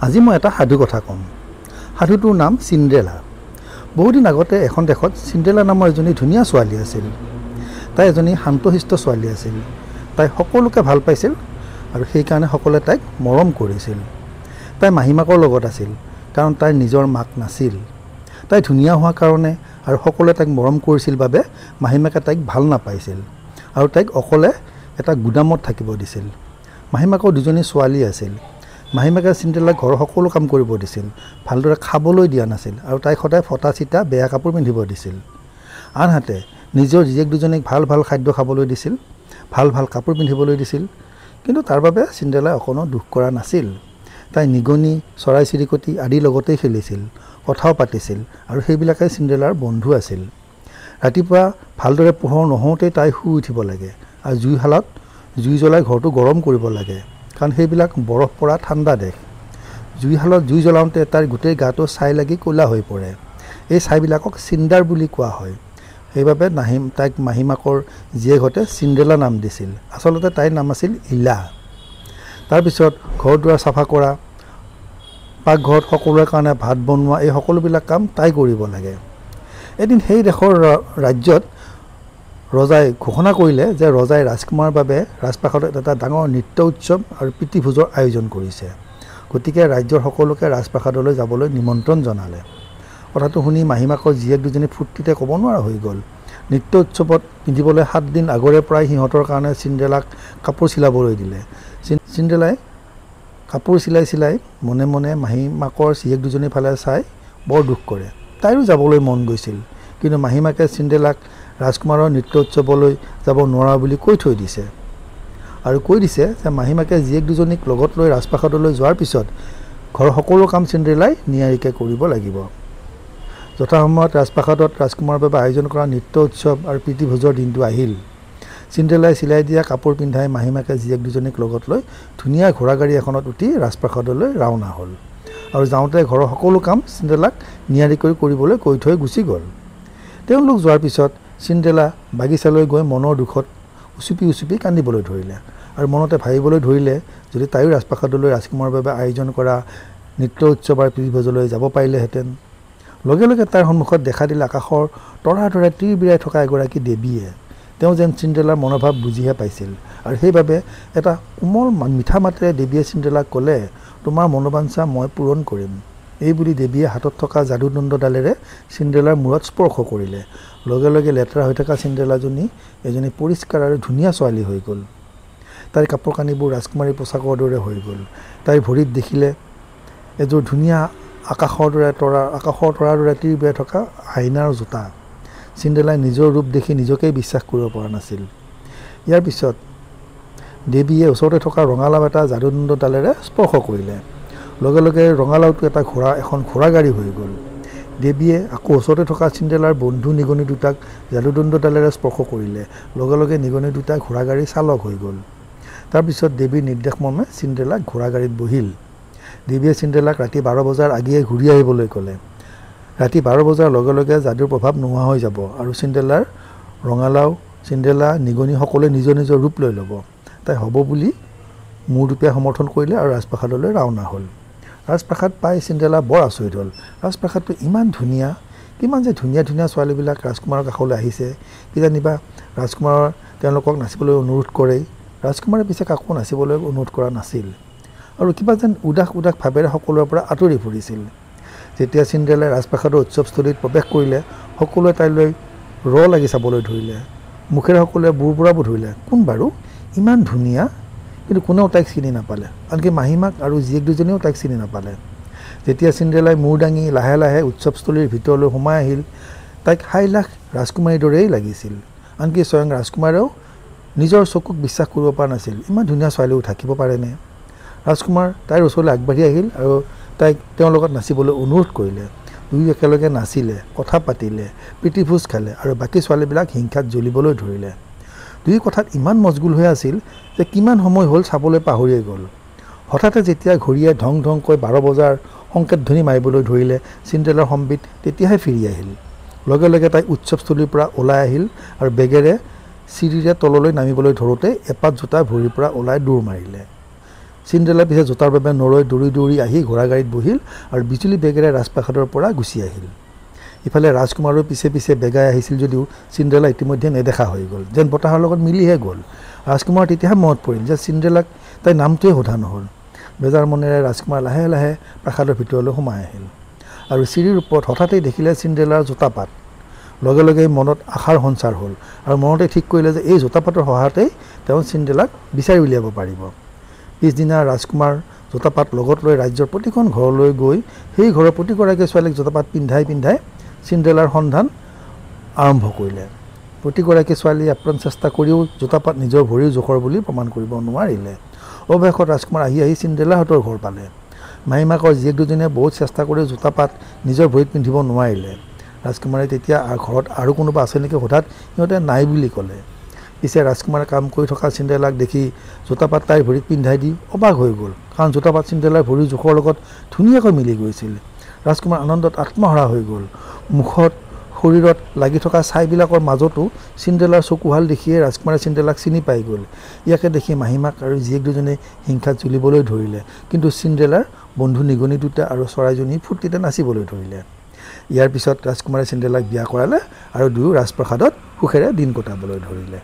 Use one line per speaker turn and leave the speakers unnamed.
আজি মই এটা সাধু কথা ক'ম। সাধুটোৰ নাম চিণ্ড্ৰেলা। বহুদিন আগতে এখন দেশত চিণ্ড্ৰেলা নামৰ এজনী ধুনীয়া ছোৱালী আছিল। তাই এজনী শান্তশিষ্ট ছোৱালী আছিল। তাই সকলোকে ভাল পাইছিল আৰু সেইকাৰণে সকলোৱে তাইক মৰম কৰিছিল। তাই মাহীমাকৰ লগত আছিল কাৰণ তাইৰ নিজৰ মাক নাছিল। তাই ধুনীয়া হোৱাৰ কাৰণে আৰু সকলোৱে তাইক মৰম কৰিছিল বাবে মাহীমাকে তাইক ভাল নাপাইছিল আৰু তাইক অকলে এটা গুদামত থাকিব দিছিল। মাহীমাকৰ দুজনী ছোৱালী আছিল। মাহীমাকে চিণ্ড্ৰেলাক ঘৰৰ সকলো কাম কৰিব দিছিল, ভালদৰে খাবলৈ দিয়া নাছিল আৰু তাইক সদায় ফটা চিটা বেয়া কাপোৰ পিন্ধিব দিছিল। আনহাতে নিজৰ জীয়েক দুজনীক ভাল ভাল খাদ্য খাবলৈ দিছিল, ভাল ভাল কাপোৰ পিন্ধিবলৈ দিছিল। কিন্তু তাৰ বাবে চিণ্ড্ৰেলাই অকণো দুখ কৰা নাছিল। তাই নিগনি, চৰাই চিৰিকটি আদিৰ লগতেই খেলিছিল, কথাও পাতিছিল আৰু সেইবিলাকে চিণ্ড্ৰেলাৰ বন্ধু আছিল। ৰাতিপুৱা ভালদৰে পোহৰ নহওঁতেই তাই শুই উঠিব লাগে আৰু জুইশালত জুই জ্বলাই ঘৰটো গৰম কৰিব লাগে, কাৰণ সেইবিলাক বৰফ পৰা ঠাণ্ডা দেশ। জুইশালত জুই জ্বলাওঁতে তাইৰ গোটেই গাটো ছাই লাগি ক'লা হৈ পৰে। এই ছাইবিলাকক চিণ্ডাৰ বুলি কোৱা হয়। সেইবাবে তাইক মাহীমাকৰ জীয়েকহঁতে চিণ্ড্ৰেলা নাম দিছিল। আচলতে তাইৰ নাম আছিল ইলা। তাৰপিছত ঘৰ দুৱাৰ চাফা কৰা, পাকঘৰত সকলোৰে কাৰণে ভাত বনোৱা, এই সকলোবিলাক কাম তাই কৰিব লাগে। এদিন সেই দেশৰ ৰাজ্যত ৰজাই ঘোষণা কৰিলে যে ৰজাই ৰাজকুমাৰৰ বাবে ৰাজপ্ৰাসাদত এটা ডাঙৰ নৃত্য উৎসৱ আৰু প্ৰীতিভোজৰ আয়োজন কৰিছে। গতিকে ৰাজ্যৰ সকলোকে ৰাজপ্ৰাসাদলৈ যাবলৈ নিমন্ত্ৰণ জনালে। কথাটো শুনি মাহীমাকৰ জীয়েক দুজনী ফূৰ্তিতে ক'ব নোৱাৰা হৈ গ'ল। নৃত্য উৎসৱত পিন্ধিবলৈ 7 দিন আগৰে পৰাই সিহঁতৰ কাৰণে চিণ্ড্ৰেলাক কাপোৰ চিলাবলৈ দিলে। চিণ্ড্ৰেলাই কাপোৰ চিলাই মনে মনে মাহীমাকৰ জীয়েক দুজনীৰ ফালে চাই বৰ দুখ কৰে। তাইৰো যাবলৈ মন গৈছিল, কিন্তু মাহীমাকে চিণ্ড্ৰেলাক ৰাজকুমাৰৰ নৃত্য উৎসৱলৈ যাব নোৱাৰা বুলি কৈ থৈ দিছে আৰু কৈ দিছে যে মাহীমাকে জীয়েক দুজনীক লগত লৈ ৰাজপ্ৰাসাদলৈ যোৱাৰ পিছত ঘৰৰ সকলো কাম চিণ্ড্ৰেলাই নিয়াৰিকৈ কৰিব লাগিব। যথাসময়ত ৰাজপ্ৰাসাদত ৰাজকুমাৰৰ বাবে আয়োজন কৰা নৃত্য উৎসৱ আৰু প্ৰীতিভোজৰ দিনটো আহিল। চিণ্ড্ৰেলাই চিলাই দিয়া কাপোৰ পিন্ধাই মাহীমাকে জীয়েক দুজনীক লগত লৈ ধুনীয়া ঘোঁৰা গাড়ী এখনত উঠি ৰাজপ্ৰাসাদলৈ ৰাওনা হ'ল আৰু যাওঁতে ঘৰৰ সকলো কাম চিণ্ড্ৰেলাক নিয়াৰিকৈ কৰিবলৈ কৈ থৈ গুচি গ'ল। তেওঁলোক যোৱাৰ পিছত চিণ্ড্ৰেলা বাগিচালৈ গৈ মনৰ দুখত উচুপি কান্দিবলৈ ধৰিলে আৰু মনতে ভাবিবলৈ ধৰিলে যদি তাইও ৰাজপ্ৰাসাদলৈ ৰাজকুমাৰৰ বাবে আয়োজন কৰা নৃত্য উৎসৱ আৰু প্ৰীতিভোজলৈ যাব পাৰিলেহেঁতেন। লগে লগে তাইৰ সন্মুখত দেখা দিলে আকাশৰ তৰাৰ দৰে তীৰ বিৰাই থকা এগৰাকী দেৱীয়ে। তেওঁ যেন চিণ্ড্ৰেলাৰ মনোভাৱ বুজিহে পাইছিল আৰু সেইবাবে এটা কোমল মিঠা মাতেৰে দেৱীয়ে চিণ্ড্ৰেলাক ক'লে, তোমাৰ মনোবাঞ্ছা মই পূৰণ কৰিম। এই বুলি দেৱীয়ে হাতত থকা যাদুদণ্ডডালেৰে চিণ্ড্ৰেলাৰ মূৰত স্পৰ্শ কৰিলে। লগে লগে লেতেৰা হৈ থকা চিণ্ড্ৰেলাজনী এজনী পৰিষ্কাৰ আৰু ধুনীয়া ছোৱালী হৈ গ'ল। তাইৰ কাপোৰ কানিবোৰ ৰাজকুমাৰী পোচাকৰ দৰে হৈ গ'ল। তাইৰ ভৰিত দেখিলে এযোৰ ধুনীয়া আকাশৰ তৰাৰ দৰে তীৰ বিৰাই থকা আইনাৰ জোতা। চিণ্ড্ৰেলাই নিজৰ ৰূপ দেখি নিজকেই বিশ্বাস কৰিব পৰা নাছিল। ইয়াৰ পিছত দেৱীয়ে ওচৰতে থকা ৰঙালাও এটা যাদুদণ্ডডালেৰে স্পৰ্শ কৰিলে। লগে লগে ৰঙালাওটো এখন ঘোঁৰা গাড়ী হৈ গ'ল। দেৱীয়ে আকৌ ওচৰতে থকা চিণ্ড্ৰেলাৰ বন্ধু নিগনি দুটাক যাদুদণ্ডডালেৰে স্পৰ্শ কৰিলে। লগে লগে নিগনি দুটা ঘোঁৰা গাড়ীৰ চালক হৈ গ'ল। তাৰপিছত দেৱীৰ নিৰ্দেশ মৰ্মে চিণ্ড্ৰেলাক ঘোঁৰা গাড়ীত বহিল। দেৱীয়ে চিণ্ড্ৰেলাক ৰাতি 12 বজাৰ আগেয়ে ঘূৰি আহিবলৈ ক'লে। ৰাতি 12 বজাৰ লগে লগে যাদুৰ প্ৰভাৱ নোহোৱা হৈ যাব আৰু চিণ্ড্ৰেলা নিগনি সকলোৱে নিজৰ নিজৰ ৰূপ লৈ ল'ব। তাই হ'ব বুলি মূৰ দুপিয়াই সমৰ্থন কৰিলে আৰু ৰাজপ্ৰাসাদলৈ ৰাওনা হ'ল। ৰাজপ্ৰাসাদ পাই চিণ্ড্ৰেলা বৰ আচৰিত হ'ল। ৰাজপ্ৰাসাদটো ইমান ধুনীয়া, কিমান যে ধুনীয়া ধুনীয়া ছোৱালীবিলাক ৰাজকুমাৰৰ কাষলৈ আহিছে। কিজানিবা ৰাজকুমাৰৰ তেওঁলোকক নাচিবলৈ অনুৰোধ কৰেই। ৰাজকুমাৰে পিছে কাকো নাচিবলৈ অনুৰোধ কৰা নাছিল আৰু কিবা যেন উদাস ভাৱেৰে সকলোৰে পৰা আঁতৰি ফুৰিছিল। যেতিয়া চিণ্ড্ৰেলাই ৰাজপ্ৰাসাদৰ উৎসৱস্থলীত প্ৰৱেশ কৰিলে, সকলোৱে তাইলৈ লাগি চাবলৈ ধৰিলে। মুখেৰে সকলোৱে বুৰবুৰাব ধৰিলে, কোন বাৰু ইমান ধুনীয়া? কিন্তু কোনেও তাইক চিনি নাপালে। আনকি মাহীমাক আৰু জীয়েক দুজনীও তাইক চিনি নাপালে। যেতিয়া চিণ্ড্ৰেলাই মূৰ দাঙি লাহে লাহে উৎসৱস্থলীৰ ভিতৰলৈ সোমাই আহিল, তাইক হাইলাখ ৰাজকুমাৰীৰ দৰেই লাগিছিল। আনকি স্বয়ং ৰাজকুমাৰেও নিজৰ চকুক বিশ্বাস কৰিব পৰা নাছিল, ইমান ধুনীয়া ছোৱালীও থাকিব পাৰেনে? ৰাজকুমাৰ তাইৰ ওচৰলৈ আগবাঢ়ি আহিল আৰু তাইক তেওঁৰ লগত নাচিবলৈ অনুৰোধ কৰিলে। দুয়ো একেলগে নাচিলে, কথা পাতিলে, প্ৰীতিভোজ খালে আৰু বাকী ছোৱালীবিলাক হিংসাত জ্বলিবলৈ ধৰিলে। দুয়ো কথাত ইমান মচগুল হৈ আছিল যে কিমান সময় হ'ল চাবলৈ পাহৰিয়ে গ'ল। হঠাতে যেতিয়া ঘড়ীয়ে ঢং ঢংকৈ 12 বজাৰ সংকেত ধ্বনি মাৰিবলৈ ধৰিলে, চিণ্ড্ৰেলাৰ সম্বিত তেতিয়াহে ফিৰি আহিল। লগে লগে তাই উৎসৱস্থলীৰ পৰা ওলাই আহিল আৰু বেগেৰে চিৰিৰে তললৈ নামিবলৈ ধৰোঁতে এপাত জোতা ভৰিৰ পৰা ওলাই দৌৰ মাৰিলে। চিণ্ড্ৰেলা পিছে জোতাৰ বাবে নৰৈ দৌৰি আহি ঘোঁৰা গাড়ীত বহিল আৰু বিজুলী বেগেৰে ৰাজপ্ৰাসাদৰ পৰা গুচি আহিল। ইফালে ৰাজকুমাৰৰ পিছে বেগাই আহিছিল যদিও চিণ্ড্ৰেলা ইতিমধ্যে নেদেখা হৈ গ'ল, যেন বতাহৰ লগত মিলিহে গ'ল। ৰাজকুমাৰ তেতিয়াহে মনত পৰিল যে চিণ্ড্ৰেলাক তাই নামটোৱে সোধা নহ'ল। বেজাৰ মনেৰে ৰাজকুমাৰ লাহে লাহে প্ৰাসাদৰ ভিতৰলৈ সোমাই আহিল আৰু চিৰিৰ ওপৰত হঠাতেই দেখিলে চিণ্ড্ৰেলাৰ জোতাপাত। লগে লগে মনত আশাৰ সঞ্চাৰ হ'ল আৰু মনতে ঠিক কৰিলে যে এই জোতাপাতৰ সহায়তেই তেওঁ চিণ্ড্ৰেলাক বিচাৰি উলিয়াব পাৰিব। পিছদিনা ৰাজকুমাৰ জোতাপাত লগত লৈ ৰাজ্যৰ প্ৰতিখন ঘৰলৈ গৈ সেই ঘৰৰ প্ৰতিগৰাকী ছোৱালীক জোতাপাত পিন্ধাই চিণ্ড্ৰেলাৰ সন্ধান আৰম্ভ কৰিলে। প্ৰতিগৰাকী ছোৱালীয়ে আপ্ৰাণ চেষ্টা কৰিও জোতাপাত নিজৰ ভৰিৰ জোখৰ বুলি প্ৰমাণ কৰিব নোৱাৰিলে। অৱশেষত ৰাজকুমাৰ আহি চিণ্ড্ৰেলাহঁতৰ ঘৰ পালে। মাহীমাকৰ জীয়েক দুজনীয়ে বহুত চেষ্টা কৰি জোতাপাত নিজৰ ভৰিত পিন্ধিব নোৱাৰিলে। ৰাজকুমাৰে তেতিয়া ঘৰত আৰু কোনোবা আছে নেকি সোধাত সিহঁতে নাই বুলি ক'লে। পিছে ৰাজকুমাৰে কাম কৰি থকা চিণ্ড্ৰেলাক দেখি জোতাপাত তাইৰ ভৰিত পিন্ধাই দি অবাক হৈ গ'ল, কাৰণ জোতাপাত চিণ্ড্ৰেলাৰ ভৰিৰ জোখৰ লগত ধুনীয়াকৈ মিলি গৈছিল। ৰাজকুমাৰ আনন্দত আত্মহাৰা হৈ গ'ল। মুখত শৰীৰত লাগি থকা ছাইবিলাকৰ মাজতো চিণ্ড্ৰেলাৰ চকুহাল দেখিয়ে ৰাজকুমাৰে চিণ্ড্ৰেলাক চিনি পাই গ'ল। ইয়াকে দেখি মাহীমাক আৰু জীয়েক দুজনে হিংসাত জ্বলিবলৈ ধৰিলে, কিন্তু চিণ্ড্ৰেলাৰ বন্ধু নিগনি দুটা আৰু চৰাইজনী ফূৰ্তিতে নাচিবলৈ ধৰিলে। ইয়াৰ পিছত ৰাজকুমাৰে চিণ্ড্ৰেলাক বিয়া কৰালে আৰু দুয়ো ৰাজপ্ৰাসাদত সুখেৰে দিন কটাবলৈ ধৰিলে।